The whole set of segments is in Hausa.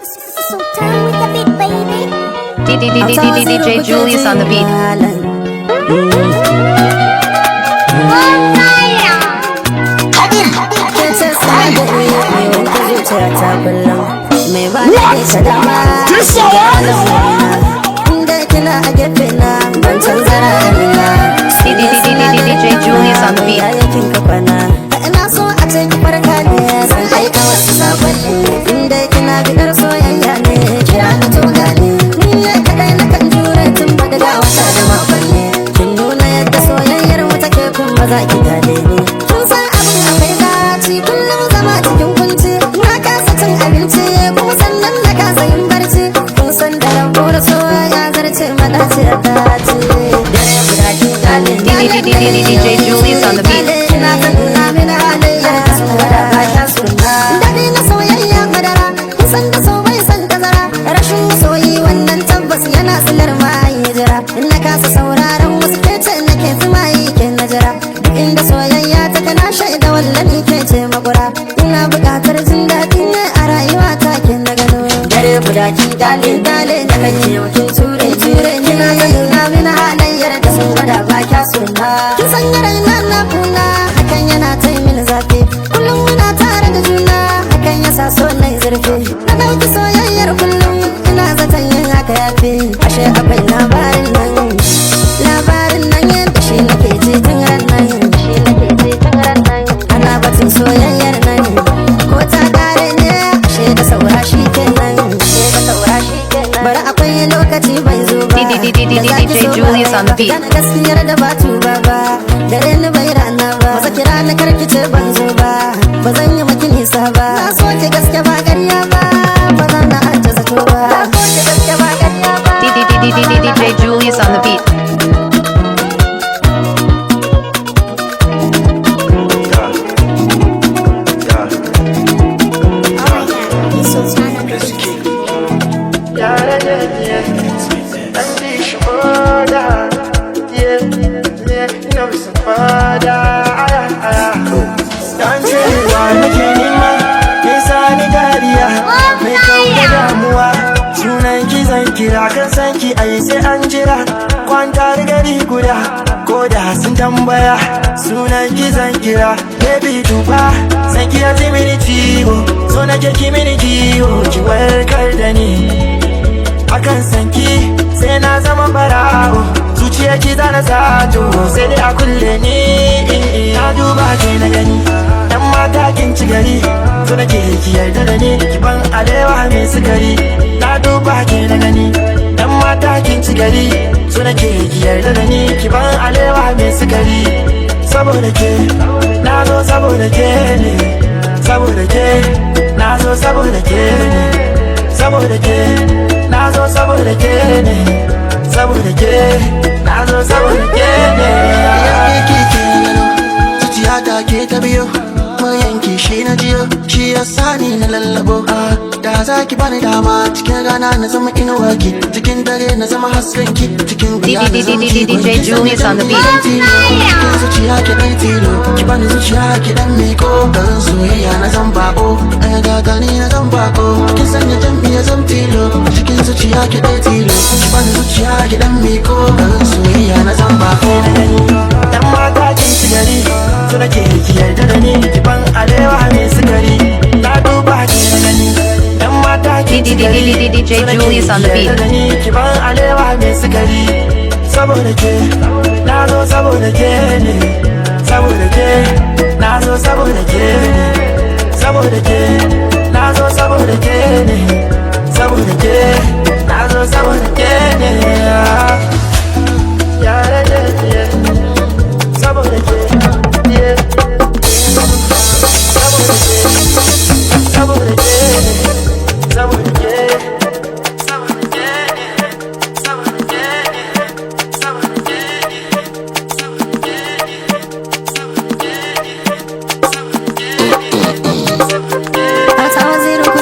So turn with the beat, baby. DJ Julius on the beat. DJ Julius on the beat. Ina so a ce ki farka ne zan aika wasu sabon inda kina bidar soyayya ne kira da togale ni ne kadai na kan jure tun ba daga wata da makonni kin nuna yadda soyayyar mu take kun ba za ki gane ni kun san abin akwai daci kullum zama cikin kunci na kasa cin abinci kuma sannan na kasa yin barci kun san da rabo da soyayya zarce madaci a daci dare guda kin gane DJ Julius on the beat. Dadi na soyayya madara kusan da so bai san tazara rashin soyi wannan tabbas yana silar mai jira in na kasa sauraron wasu kece nake zuma yi ke najira inda soyayya ta kana shaida wallani ke ce magura ina buƙatar jin daɗi ne a rayuwa ta ke na gano dare guda ki dale dale da kake wakin ture ture kina ganin na mina halayyar da sun gwada ba kya suna kin sanya raina na kuna hakan yana taimin zafi kullum muna tare da juna hakan yasa so na yi zurfi na ɗauki soyayyar kullum ina zaton yin haka yafi ashe akwai labarin nan yadda shi nake ji tun ran nan ana batun soyayyar nan ko ta kare ne ashe da saura shi kenan bari akwai lokaci bai zo ba DJ Julius on the beat. kana gaskiyar da ba tuba ba gare ni bai rana ba wasa kira na karkice ban zo ba ba zan yi maki nisa ba na so ki gaske ba ƙarya ba ba zan na ajiye zato ba na so ki gaske ba ƙarya ba DJ Julius on the beat. Kan sanki ai sai an jira kwantar gari guda ko da sun tambaya sunan ki zan kira baby duba sanki ya ji mini ciwo so nake ki mini kiwo ki warkar da ni akan sanki sai na zama barawo zuciya ki zana sato sai dai a kulle ni na duba ke na gani dan mata kin ci gari so nake ki yarda da ni ki ban alewa mai sukari na duba ke na gani dan mata kin ci gari so nake ki yarda da ni ki ban alewa mai sukari saboda ke na zo saboda ke ne saboda ke na zo saboda ke ne saboda ke na zo saboda ke ne saboda ke na zo saboda ke ne zuciya ta ke ta biyo mun yanki shi na jiyo shi ya sani na lallabo da za ki bani dama cikin rana na zama inuwarki cikin dare na zama haskenki cikin wuya na zama DJ Julius on the beat. cikin zuciya ki dan tilo ki bani zuciya ki dan miko garin soyayya na zan bako ɗaya gagani na zan bako kin sanya jam'i ya zan tilo cikin zuciya ki dan tilo ki bani zuciya ki dan miko garin soyayya na zan bako dan mata kin ci gari so nake ki yarda da ni ki ban alewa mai sukari na duba ki na gani dan mata kin ci gari DJ Julius on the beat. ki ban alewa mai sukari saboda ke na zo saboda ke ne saboda ke na zo saboda ke ne saboda ke na zo saboda ke ne saboda ke na zo saboda ke ne yare ne saboda ke saboda ke saboda ke Auta Waziri ku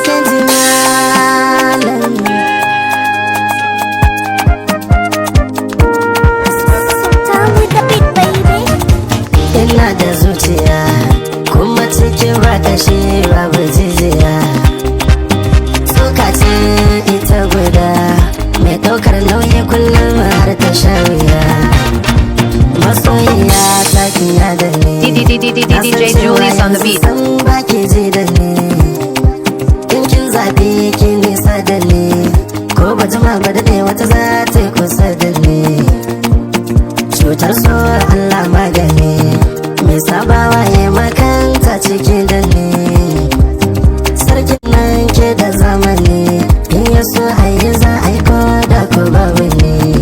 jima ba daɗe wata za ta yi kusa da ni. Cutar so Allah magani, mai sabawa ya makanta cikin da ni. Sarkin nan ke da zamani, in ya so ayi za a yi ko da ko babu ni.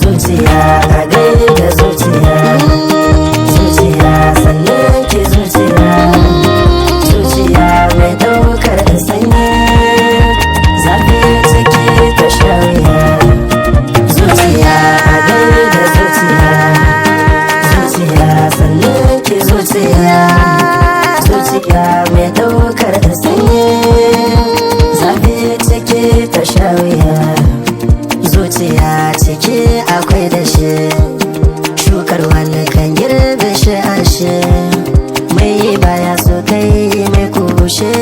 Zuciya a gani da zuciya, zuciya sannan ke zuciya. Zuciya mai ɗaukar sanyi, zafi ciki ta sha wuya. Zuciya a gani da zuciya, zuciya sannan ke zuciya. Zuciya mai ɗaukar sanyi, zafi ciki ta sha wuya. Zuciya ciki akwai da shi, shukar wani kan girbe shi ashe. Mai baya so kai mai kushe,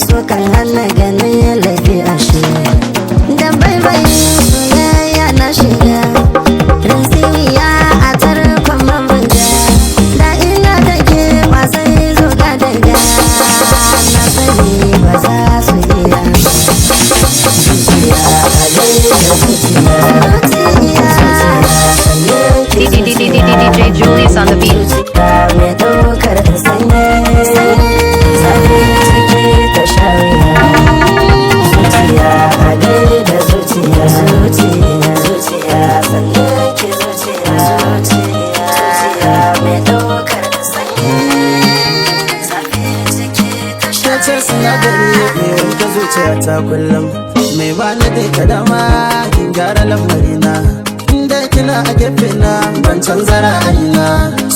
so kan hana ganin laifi ashe. Da baibai soyayya na shiga, rinsiya a tarkon mabanga. Da ina da ke wasai zo ga daga, na sani ba za su iya. Zuciya a gani da zuciya, DJ Julius on the beat. zuciya mai ɗaukar sanyi, zafi ciki ta sha wuya. Zuciya a gani da zuciya, zuciya sannan ke zuciya. Zuciya mai ɗaukar sanyi, zafi ciki ta sha ce sinadari mai wanke zuciyata kullum, mai bani da kadama kin gyara lamarina. Inda kina a gefe na ban canza ra'ayina,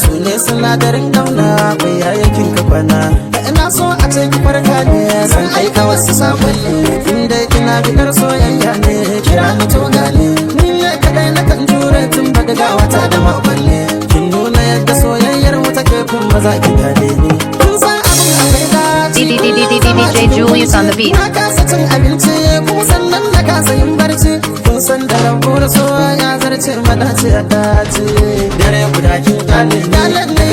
su ne sinadarin gauna mai yayakin kafana. Da ina so a ce ki farka ne san aika wasu sakonni. Inda kina bidar soyayya ne kira ni to gane. Ni ne kadai na kan jure tun ba daga wata da makonni. Kin nuna yadda soyayyar mu take kun ba za ki gane ni. Kun san abin akwai daci, DJ Julius on the beat. na kasa cin abinci kuma sannan na kasa yin barci. Kun san da rabu da soya zarce madace a dace. Dare guda kin gane gane ne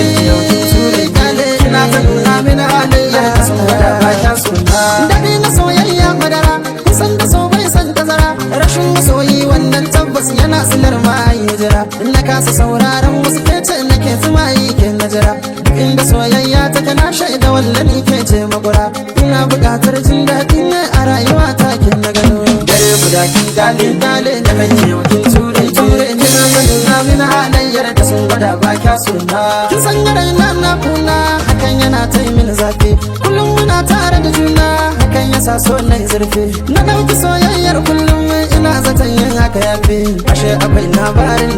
kin ture gane. Kina ta nuna mini halayya sun wada bakin suna. Dare na soyayya madara, kun san da so bai san tazara. Rashin masoyi wannan tabbas yana silar mai jira. In na kasa sauraron wasu kece nake zumayi ke na jira. Inda soyayya take na shaida wallan ke ce makura. Ina buƙatar jin daɗi ne a rayuwa ta kin na gano. Dare guda kin gane gane da kan yi wakin ture ture. Kina sanin na mina halayyar da sun gwada ba kya suna. Kin san yadda na kuna hakan yana ta yi mini zafi. Kullum muna tare da juna hakan ya sa so na yi zurfi. Na ɗauki soyayyar kullum ina zaton yin haka yafi. Ashe akwai labarin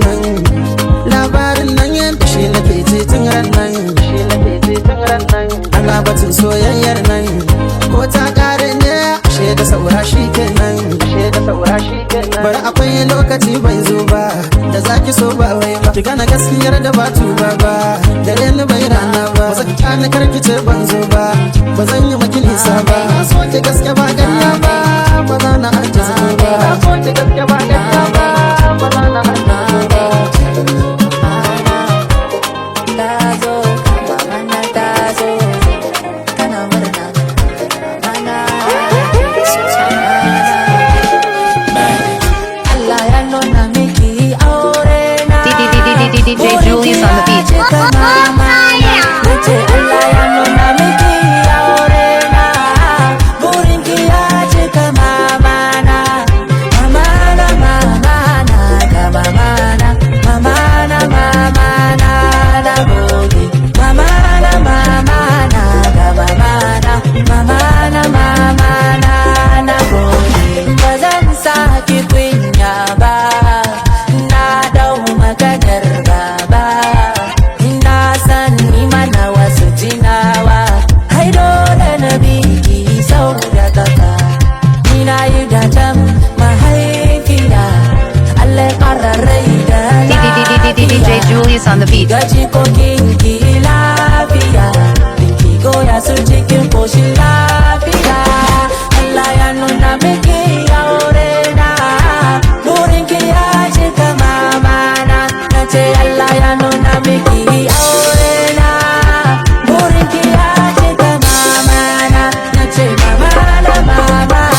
nan yadda shi nake titin ran nan. Ana batun soyayyar nan ko ta kare ne ashe da saura shi kenan. Bari akwai lokaci bai zo ba da zaki so ba wai ba. Ki gana gaskiyar da ba tuba ba, dare ni bai rana ba. Ba zaki tani karkice ban zo ba, ba zan yi maki nisa ba. So ki gaske ba ganya ba, ba za na arta zuwa ba. So ki gaske ba ganya ba, ba za na arta zuwa ba. DJ Julius on the beat. DJ Julius on the beat. Gaji ko kinki lafiya, dinki goya su cikin koshin lafiya. Allah ya nuna miki aure na, burin ki ya cika mamana. Nace Allah ya nuna miki aure na, burin ki ya cika mamana. Nace mamana mamana mamana.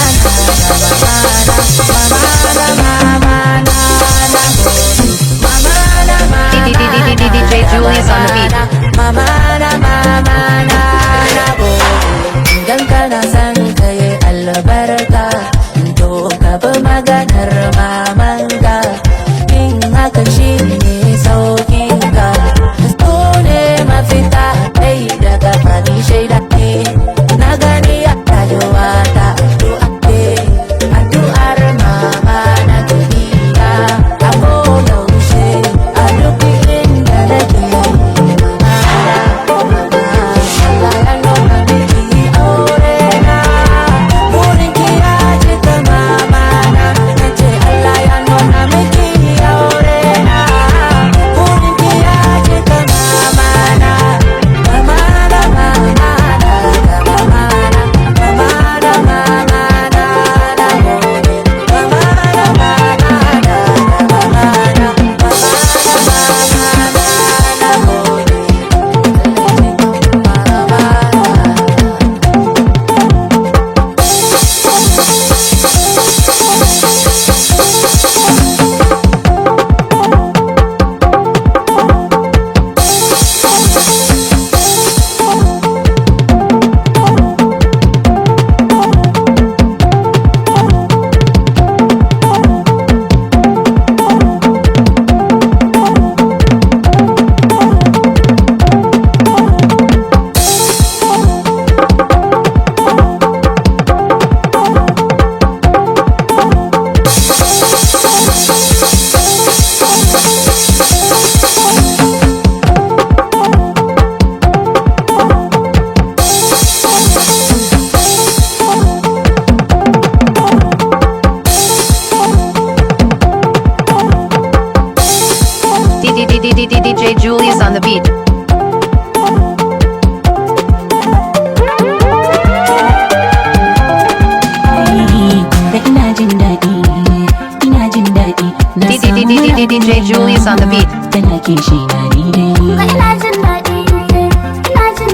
DJ Julius on the beat. Tana Kishina ni dai. Ga ina jin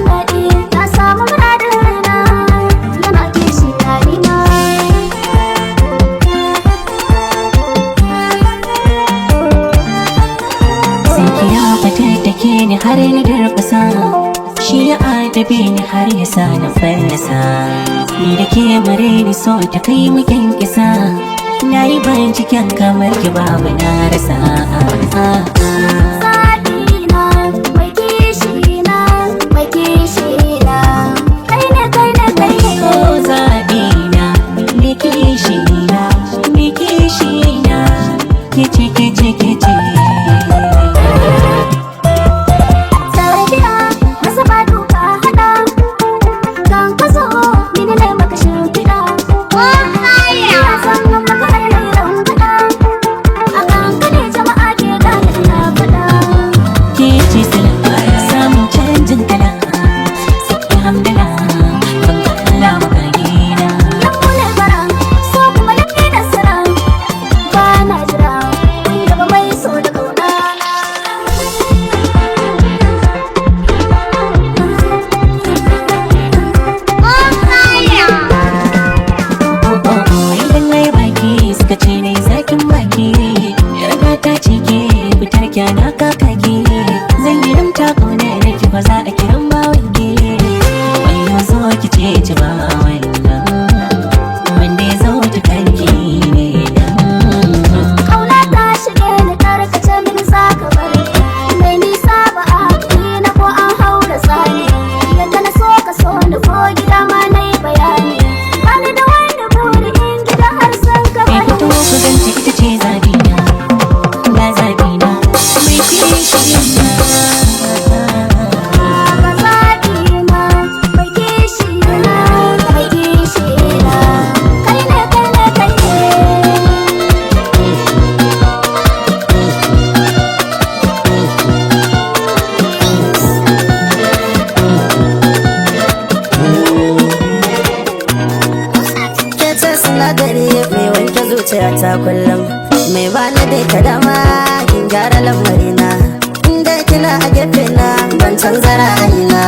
daɗi, na samu muradin raina, yana kishi na ni ma. Ya fatattake ni har na durƙusa, shi ya adabe ni har ya sa na fallasa. Ni da ke mare ni so ta kai mu kyankyasa, na yi binciken kamar ki babu na rasa. Zaɓina, mai kishina, kai ne. Oh zaɓina, mai kishina, kici. Tarbiyya, masa ba duka haɗa, kan ka zo, mini ne maka shimfiɗa. Ina son maka ranar rambaɗa, a kan ka ne jama'a ke gane ina faɗa. Kici sila, samun canjin kala, sai hamdala, kan kalla magagina. Nan mu ne bara, so kuma nan ne nasara, ba na jira, kun gaba mai so da ƙauna. Idan na yi baki suka ce na yi zakin baki, yarda ta ce ke fitar kyana kakaki. Zan yi rimta ƙaunar da ki ba za a kiran bawanki, wayo zo ki ce ci ba wannan wanda ya zo ta kanki ne. Ƙauna ta shige ni tarkace mini za ka bari, mai nisa ba a haƙi na ko an haura tsani. Yadda na so ka so ni ko gida ma na yi bayani, bani da wani buri in gida har san ka Mai bani. fito ku ganci ita ce zabina, ga zabina mai kishina. Ga zaɓina, mai kishina, kai ne. Kece sinadari mai wanke zuciya ta kullum, mai bani dai ka dama kin gyara lamarina. Inda kina a gefe na ban canza ra'ayina,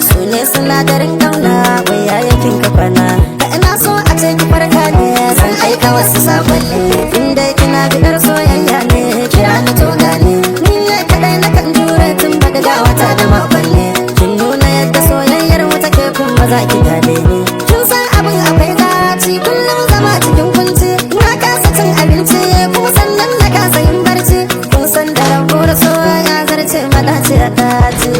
su ne sinadarin kauna bai yayakin kafana. Ka ina so a ce ki farka ne san aika wasu sakonni, inda kina bidar soyayya ne kira ni to gane. Ni ne kadai na kan jure tun daga gawata da makonni, kin nuna yadda soyayyar mu take kun ba za ki gane ni. Kin san abin akwai gaci kullum zama cikin kunci, na kasa cin abinci kuma sannan na kasa yin barci. Kun san da rabu da soyayya zarce madaci a taci.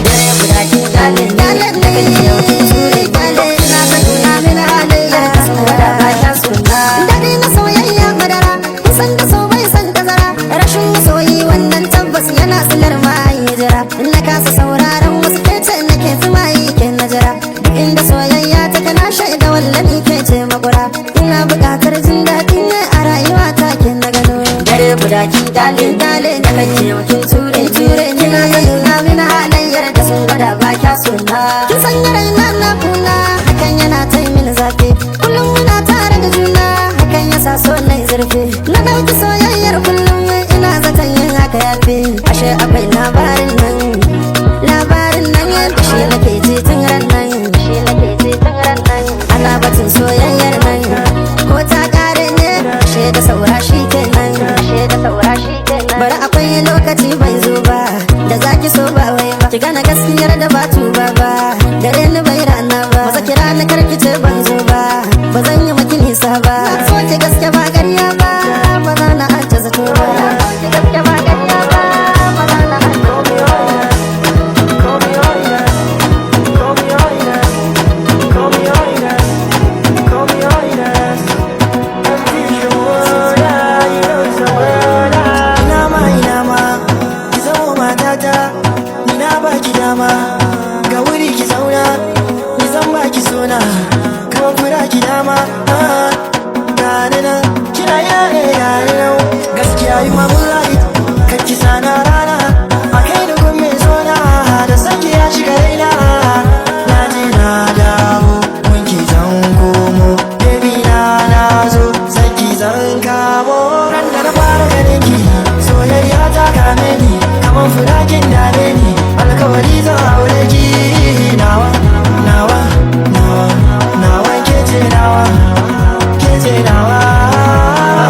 Dare guda ki gale ne, da kan yau kin ture gale. Na san ina min halayya da sun wada ba ta suna. Dare na soyayya madara, kun san da so bai san tazara. Rashin masoyi wannan tabbas yana silar mai jira. Na kasa sauraron wasu kece nake zuma yi ke na jira. Inda soyayya ta kana shaida wallani ke ce makura. Ina buƙatar jin daɗi ne a rayuwa ta ke na gano. Dare guda kin dale da kake yau kin ture kina ganin na min halayyar da sun gwada ba kya suna. Kin san raina na kuna hakan yana ta yi min zafi. Kullum muna tare da juna hakan yasa so na yi zurfi. Na ɗauki soyayyar kullum ina zaton yin haka yafi. Ashe akwai labarin nan yadda shi nake ji tun ran nan. Ana batun soyayyar nan ko ta kare ne, ashe da saura shi kenan. Bari akwai lokaci bai zo ba da zaki so ba wai ba, ki gane gaskiyar da ba tuba ba. Dare ni bai rana ba, maza kira ni karkice ban zo ba, ba zan yi maki nisa ba. So ki gaske ba ƙarya ba, ba za na aje zato ba. zan kamo ran da na fara ganin ki soyayya ce nawa.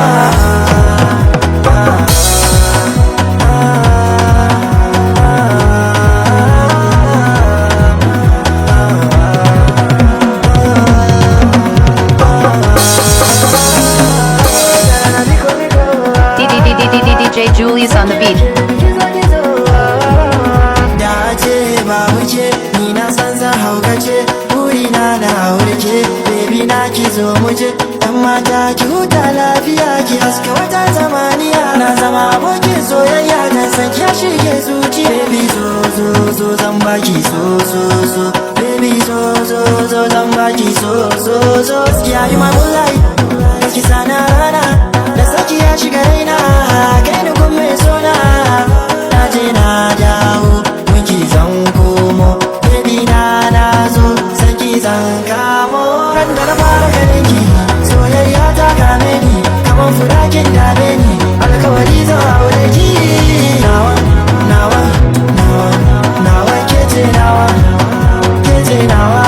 DJ Julius on the beat. Da ce babu ce ni na san za haukace burina na aureke baby na ki zo muje dan mata ki huta lafiya ki haska wata zamaniya na zama abokin soyayya dan san ki shige zuci baby zo zan baki so baby zo zan baki so yeah you my moonlight ki sana rana da saki ya shiga raina kai da kun mai sona na je na dawo miki zan komo baby na zo saki zan kamo ran da na fara ganin ki soyayya ta kame ni kaman furakin dame ni alkawari zan aure ki nawa ke ce nawa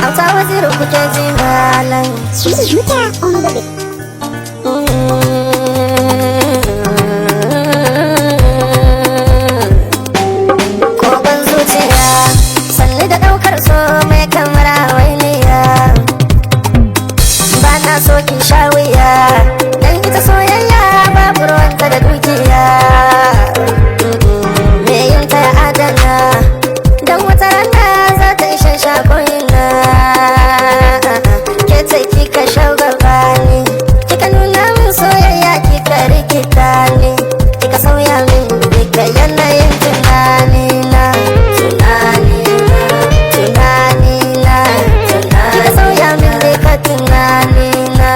Auta Waziri kuke ji malam. Julius on the beat. Koban zuciya sanni da daukar so mai kamar hawainiya. Ba na so ki sha wuya dan ita soyayya babu ruwanta da dukiya. Me yin ta ya adana dan wata rana za ta ishe shakoyina. Ke ce kika shagaba ni, kika nuna min soyayya kika rikita ni, kika sauya min duka yanayin tunanina. Kika sauya min duka tunanina.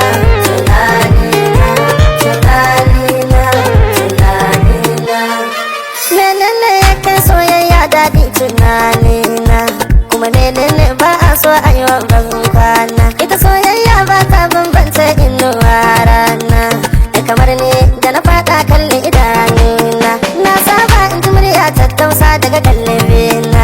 Menene yake soyayya daɗi tunanina, kuma menene ba a so a yi wa ban kwana. Ita soyayya ba ta bambanta inuwa rana, kamar ni da na faɗa kalli idanuna. Na saba in ji murya tattausa daga kallabina,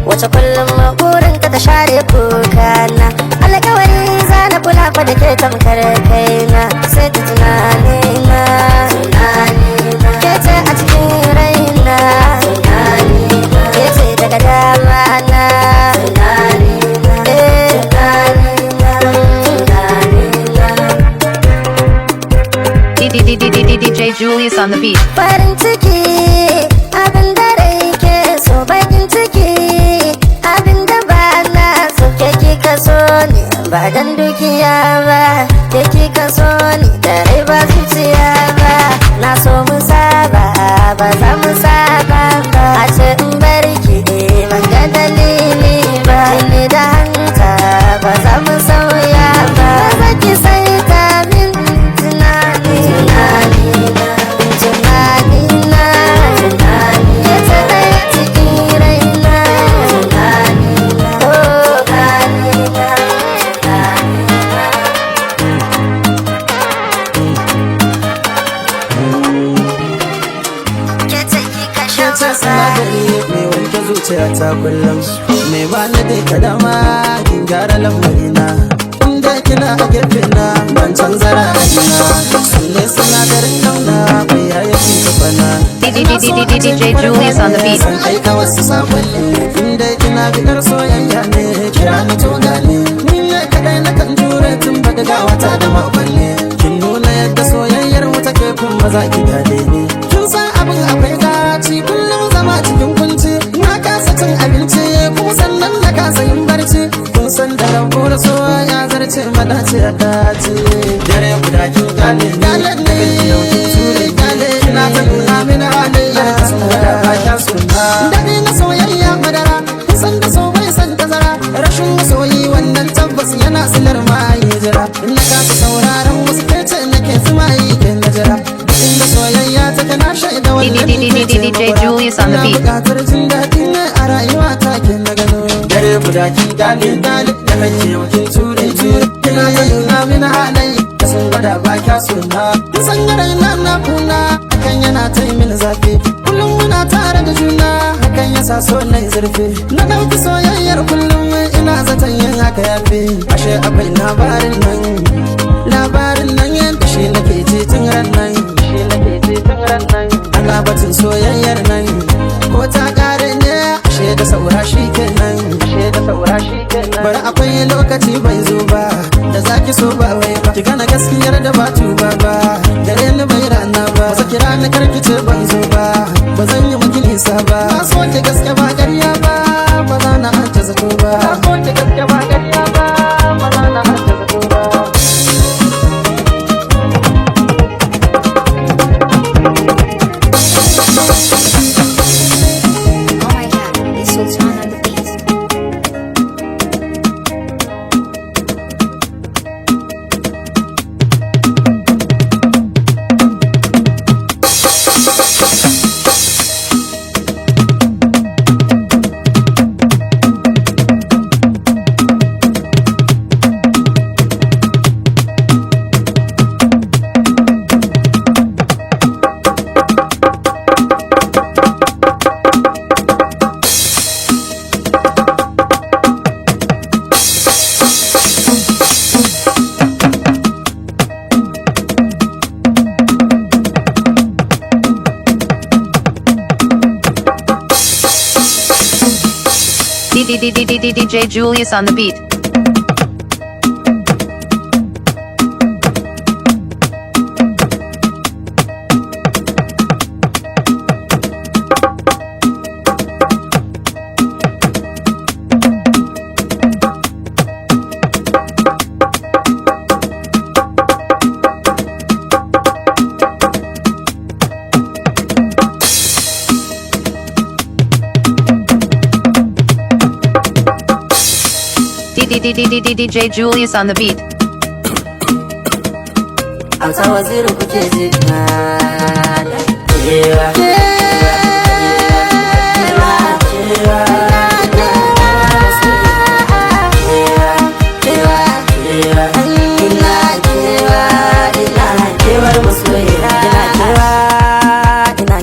wace kullum burinta ta share kukana. Alƙawari za na kula fa da ke tamkar kaina, sai ta tunanina. Ke ce a cikin raina, ke ce daga damana. DJ Julius on the beat. Farin ciki abin da rai ke so, bakin ciki abin da ba na so. Ke kika so ni ba dan dukiya ba, ke kika so ni da rai ba zuciya ba. Na so mu saba ba za mu saba ba, a ce in barki ban ga dalili ba. Ni da hanta ba za mu sauya ba, za ki sai ta min tunani. zuciya ta kullum mai bani dai kadama kin gyara lambarina inda kina a gefena ban canza ra'ayina sulle sinadarin kauna mai yayin kafana DJ Julius on the beat. san aika wasu sakonni inda kina bidar soyayya ne kira ni to gane ni ne kadai na kan jure tun ba daga wata da makonni kin nuna yadda soyayyar mu take kun maza ki gane ni kin san abin akwai gaci kullum zama cikin kunci na kasa cin abinci kuma sannan na kasa yin barci kun san da rabo da soyayya zarce madace a dace dare guda kin gane gane ne gane ina ta nuna mini halayya saboda ba kya suna dare na soyayya madara san da so bai san tazara rashin masoyi wannan tabbas yana silar mai jira in na kasa sauraron wasu kace nake tsumayi ke najira inda soyayya ta kana shaida wannan DJ Julius on the beat. bukatar jin daɗi ne a rayuwa ta ke na gano dare guda kin gane gane da kake wakin ture kina ta nuna mini halayya sun gwada ba kya suna san garin nan na kuna kan yana ta yi mini zafi kullum muna tare da juna yasa so nan zurfi na dauki soyayyar kullum ina zaton yin haka yafi ashe akwai labarin nan yadda shi nake ji tun ran nan ana batun soyayyar nan ko ta kare ne ashe da saura shi kenan bari akwai lokaci bai zo ba da zaki so ba wai ba ki gana gaskiyar da ba tuba ba gare ni bai rana ba za ki rana karkice ban zo ba ba zan yi miki nisa ba na so ki gaske ba ƙarya ba ba za na hanta zato ba na so ki gaske ba ƙarya ba ba za na hanta zato ba. Oh my god, it's Sultan on the beat. DJ Julius on the beat. DJ Julius on the beat. Auta Waziri kuke ji Kewa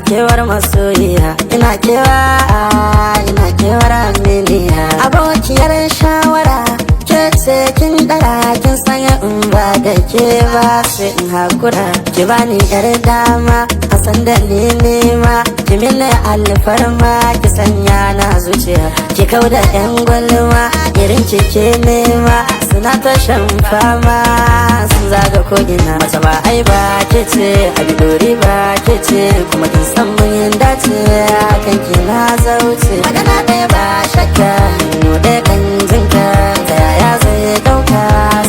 kewar masoyiya ina kewar aminiya abokiyar shawara ke ce kin dara kin sanya in ba da ke ba sai in hakura ki bani yar dama a san da ni nema ki mini alfarma ki sanya na zuciya ki kauda yan gwalma irin ki ke nema suna ta shan fama sun zaga kogina mace ba ai ba ke ce abidori ba ke ce kuma kin san mun dace kan ki na zauce magana ɗaya ba shakka mu ɗaya kan jinka ta yaya zai ɗauka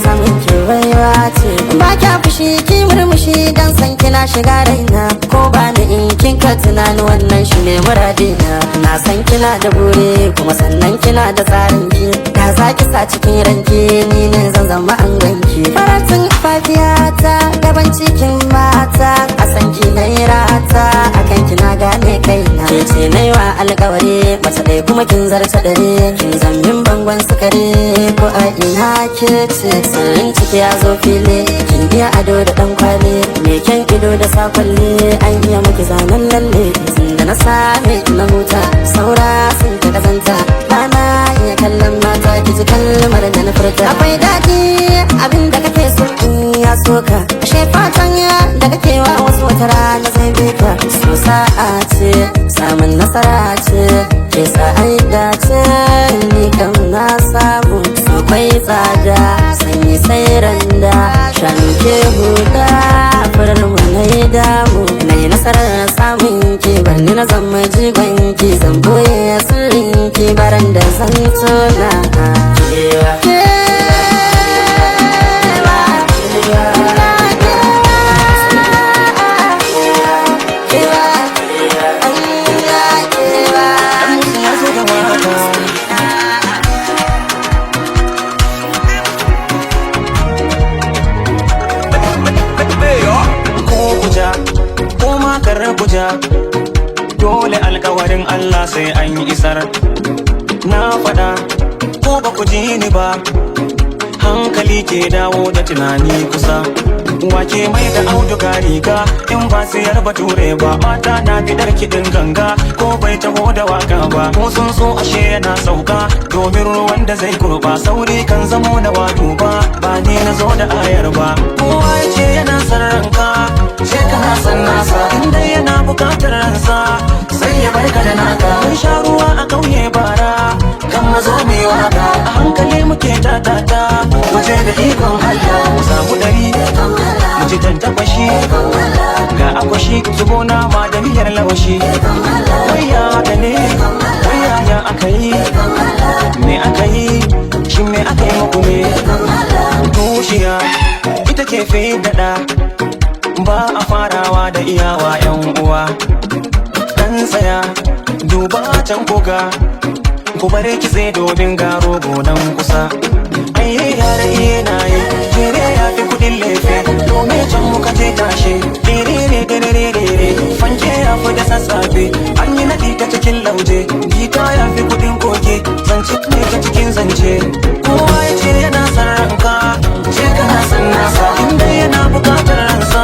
samun ki baiwa ce ba kya fushi ki murmushi dan san kina shiga raina ko ba ni in kin ka tunani wannan shi ne muradina na san kina da buri kuma sannan kina da tsarin ki da za ki sa cikin ranki ni ne zan zama an ganki faratin fafiyata gaban cikin mata a san ki na yi rata akan kina gane kaina ke ce na yi wa alkawari mace ɗaya kuma kin zarta dare kin zambin bangon sukari ko a ina ke ce sirrin ciki ya zo fili kin iya ado da ɗan kwali me kyan ido da sakwalle an iya miki zanen lalle tun da na same na huta saura sun ta kazanta bana iya kallon mata ki ji kalmar da na furta akwai daɗi abin da kake so in ya soka ashe fatan ya da kake wa wasu wata rana zai bi ka so sa'a ce samun nasara ce ke sa ai dace ni kam na samu so kwai tsada sanyi sai randa shanu ke huda furar mu na yi damu na yi nasarar samun ki barni na zama jigon ki zan boye sirrin ki baran da zan tona dole alkawarin Allah sai an yi isar na faɗa ko ba ku ji ni ba hankali ke dawo da tunani kusa. Wake mai da auduga riga in ba siyar bature ba, mata na bidar kiɗin ganga ko bai taho da waka ba. Ko sun so ashe yana sauka domin ruwan da zai kurba, sauri kan zamo na wato ba ni na zo da ayar ba. Kowa ya ce yana son ranka sai kana san nasa, inda yana bukatar ransa sai ya barka da naka. Mun sha ruwa a kauye bara kan mazo mai waka, a hankali muke tatata waje da ikon Allah. Mu samu dari mu ci tantabashi ga akwashi, zubo nama da miyar lawashi. Waya da ne waya ya aka yi, me aka yi, shin me aka yi muku ne? Tushiya ita ke fi daɗa, ba a farawa da iyawa yan uwa. Dan tsaya duba can koga, ku bare ki sai domin garo gonan kusa. Aiye yare yana yi jere ya fi kudin lefe, domin can muka je tashe direre fanke ya fi da sassafe. An yi naɗi ta cikin lauje, gita ya fi kudin koke, zance ne ta cikin zance. Kowa ya ce yana san ranka ce kana san nasa, inda yana bukatar ransa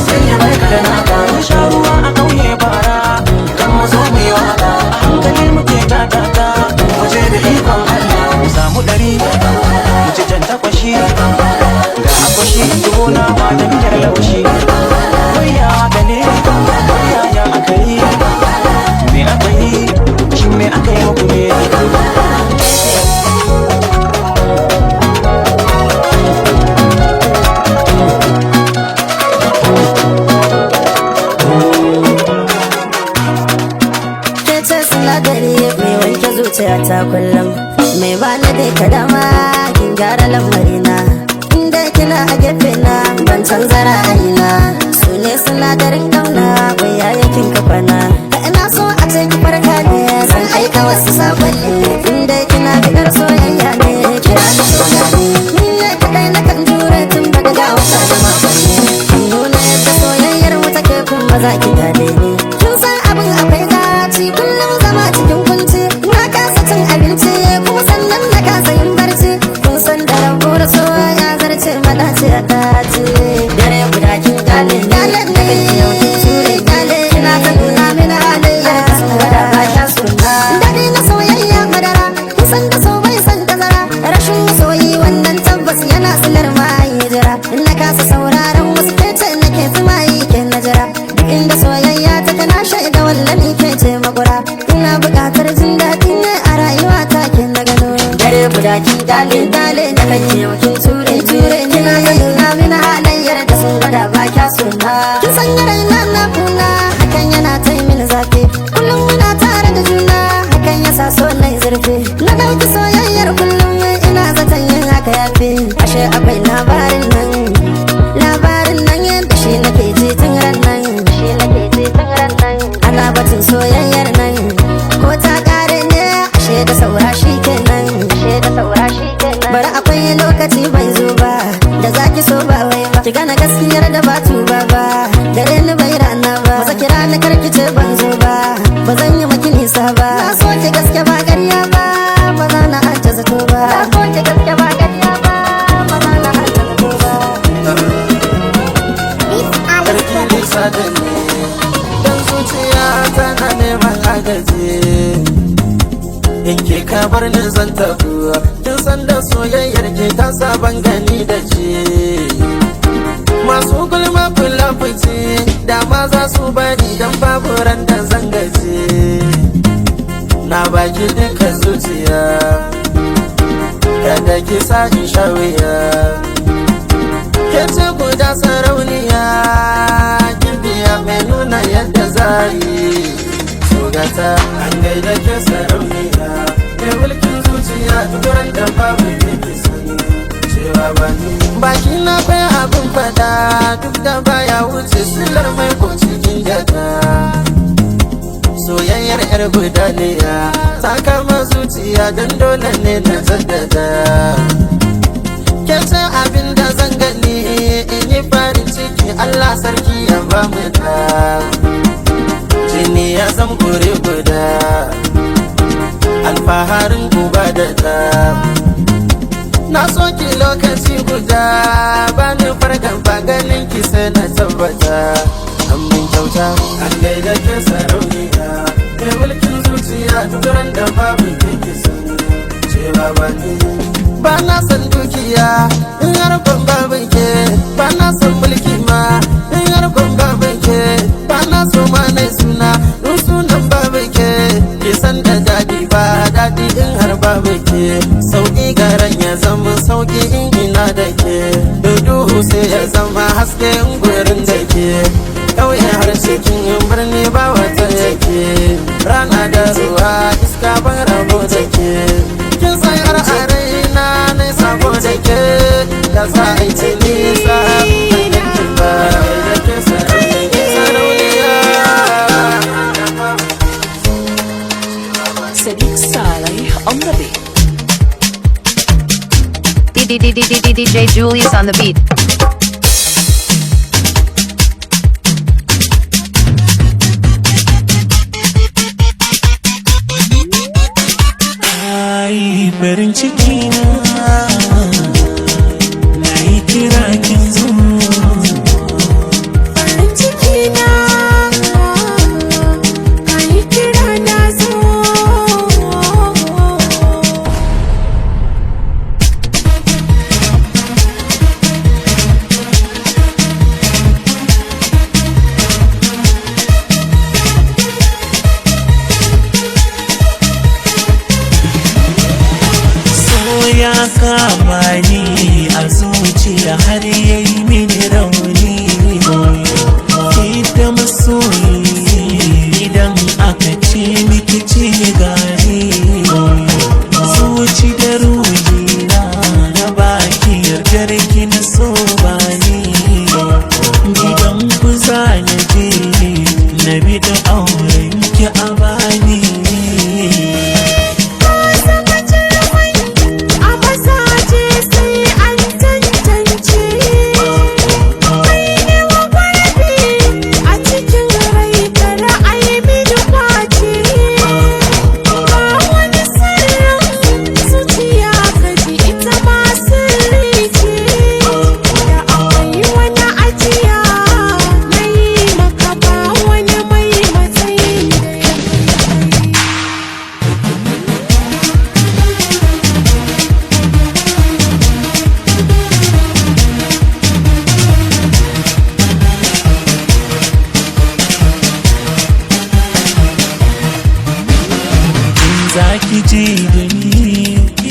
sai ya barka da naka. Mun sha ruwa a kauye bara kan mazo mai waka, a hankali muke tatata waje da ikon Allah. Mu samu dari mu ci tantakwashi ga akwashi, zubo nama da miyar laushi. Waya da ne waya ya aka yi, me aka yi, shin me aka yi muku ne? Zuciya ta kullum mai bani dai kadama kin gyara lamarina, inda kina a gefe na ban canza ra'ayina. Su ne sinadarin kauna bai yayakin kafana, da ina so a ce ki farka ne zan aika wasu sabonni, inda kina bidar soyayya ne kira ni soyayya. Ni ne kadai na kan jure tun daga ga wata da makonni, nuna yadda soyayyar mu take kuma za ki gane ni. Kin san abin akwai gaci kullum zama cikin kunci, abinci kuma sannan na kasa yin barci. Kun san da rabu da soya zarce madaci a dace, dare guda kin gale galen da kai yau kin ture gale, kina ta nuna mini halayya sun wada ba kya suna. Dare na soyayya madara, kun san da so bai san tazara, rashin masoyi wannan tabbas yana silar mai jira. In na kasa sauraron wasu kece nake zuma yi ke na jira, duk inda soyayya ta kana shaida wallan ke ce magura. Ina buƙatar jin daɗi ne a rayuwa ta kin na gano, dare guda kin dale da kan yau kin ture kina ta nuna mini halayyar da sun gwada ba kya suna. Kin san yaran nan na kuna hakan yana ta yi mini zafi, kullum muna tare da juna hakan yasa so na yi zurfi. Na ɗauki soyayyar kullum ina zaton yin haka yafi, ashe akwai labarin nan yadda shi nake ji tun ran nan, ana batun soyayyar nan ko ta kare ne ashe da saura shi kenan. Bari akwai lokaci bai zo ba da zaki so ba wai ba, ki gana gaskiyar da ba tuba ba, gare ni bai rana ba. Maza kira ni karki ce ban zo ba, ba zan yi maki nisa ba. Na so ki gaske ba ƙarya ba, ba za na aje zato ba. Na so ki gaske ba ƙarya ba, ba za na aje zato ba. Karki nisa da ni dan zuciya tana neman agaji, in ke ka bar ni zan tafi. Kin san da soyayyar ke ta saban gani da ce, masu gulma kula fice da ma za su bari dan babu ran da zan gaje. Na baki duka zuciya kada ki sa in sha wuya, ke ce guda sarauniya kin biya mai nuna yadda za yi. Sugata an gaida ke sarauniya mai mulkin zuciya, duk ran da babu ke kisan cewa ba ni. Baki na bai abin fada duk da baya wuce silar mai ko cikin jaka. Soyayyar yar gudaniya ta kama zuciya don dole ne na jaddada. Ke ce abin da zan gani in yi farin ciki, Allah sarki ya ba mu ta. Jini ya zam gure guda, alfaharin uba da ta. na so ki lokaci guda ba ni farkan ba ganin ki sai na tabbata an min kyauta an gaida ke sarauniya mai mulkin zuciya turan da babu ke sani cewa ba ni ba na san dukiya in har ban babin ke ba na san mulki ma in har ban babin ke ba na so ma nai suna in sunan babin ke san da dadi ba dadi in har babin ke sauki garan ya zama sauki in ina da ke duhu sai ya zama haske in gurin da ke kauye har cikin birni ba wata yake rana da ruwa iska ban rabo da ke kin san har a raina ne sabo da ke da sa aiki nisa ba da ke sarauniya Sadiq Saleh on the beat. DJ Julius on the beat. Ai farin ciki na yi kira kin zo. Farin ciki na ka yi kira na zo. Ya kama ni a zuciya har yayi mini rauni ki da masoyi idan aka ce miki ce gani zuci da ruhi na baki yardar ki na so bani gidan ku za na je na bi da auren ki a bani.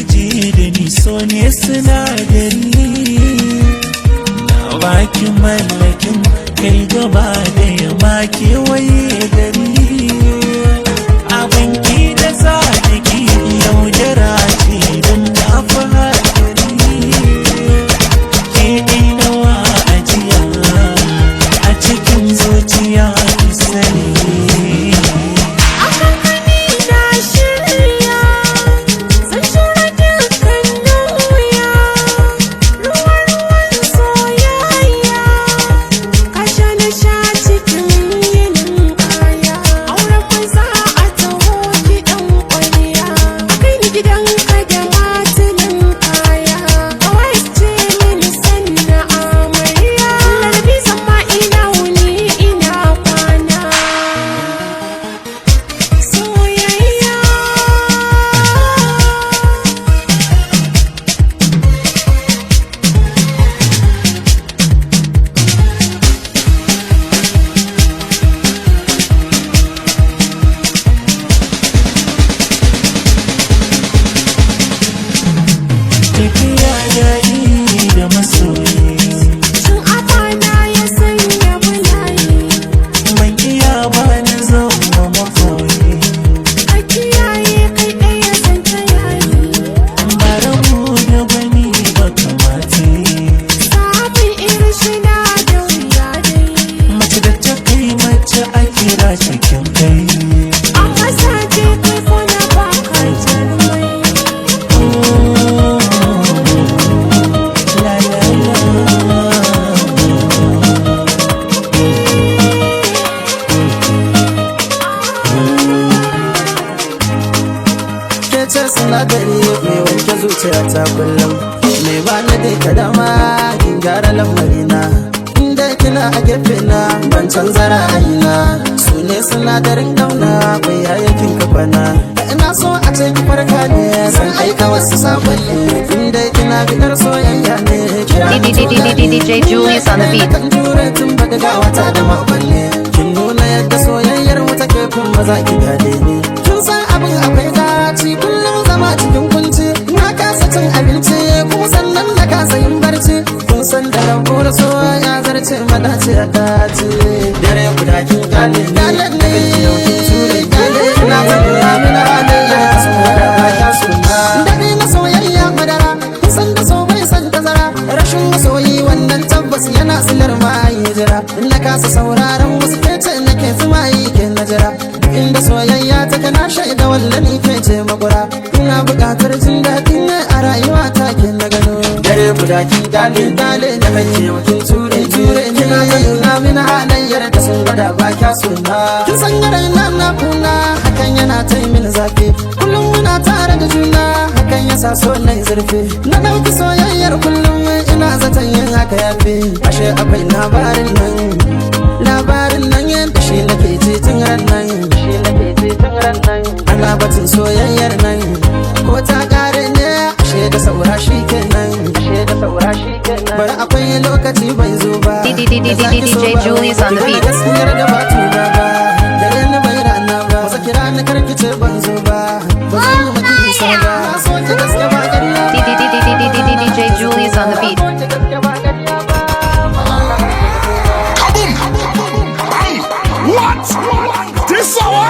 Ki da ni so ne sinadari na baki mallakin kai gaba da yamma kewaye gari abinki da sadiki yaudara ce don na fi haɗari ke nawa ajiya a cikin zuciya ki sani. sinadari mai wanke zuciya ta kullum ba ni dai ka dama kin gyara lamarina inda kina a gefe na ban canza ra'ayina su ne sinadarin dauna bai yayakin kafana ina so a ce ki farka ne san aika wasu sabonni inda kina bidar soyayya ne DJ Julius on the beat. kan jure tun bada gawata da makonni kin nuna yadda soyayyar mu take kun maza ki gade ni kin san abin akwai daci kullum zama cikin kunci na kasa cin abinci kuma sannan na kasa yin barci kun san da rabu da soyayya zarce madaci a daci dare guda kin gale ne gale na tabbata mina halayya da ba ya suna dare na soyayya madara kun san da so bai san tazara rashin masoyi wannan tabbas yana silar mai jira na kasa sauraron wasu kece nake zuma yi ke najira inda soyayya take na shaida wallani ke ce magura ina buƙatar jin daɗi ne a rayuwa ta ke na gano dare guda kin dale da kake mutum ture kina nuna min halayyar da sun gwada ba kya suna kin san yaran nan na kuna hakan yana ta yi min zafi kullum muna tare da juna hakan yasa so na yi zurfi na ɗauki soyayyar kullum ina zaton yin haka yafi ashe akwai labarin nan yadda shi nake titin ran nan ana batun soyayyar nan ko ta kare ne ashe da saura shi kenan bari akwai lokaci bai zo ba DJ Julius on the beat. gaskiyar da ba tura ba dare ni bai rana ba wasa kira ni karkice ban zo ba ba zan yi maki isa ba so ki gaske ba ƙarya DJ Julius on the beat. What? This hour?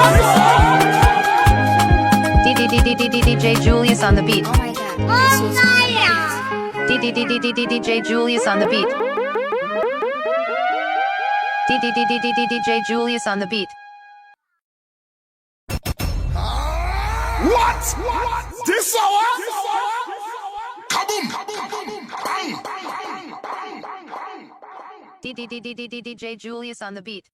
DJ Julius on the beat. Oh my god. DJ Julius on the beat. DJ Julius on the beat. What? This hour? Kaboom! Bang! DJ Julius on the beat.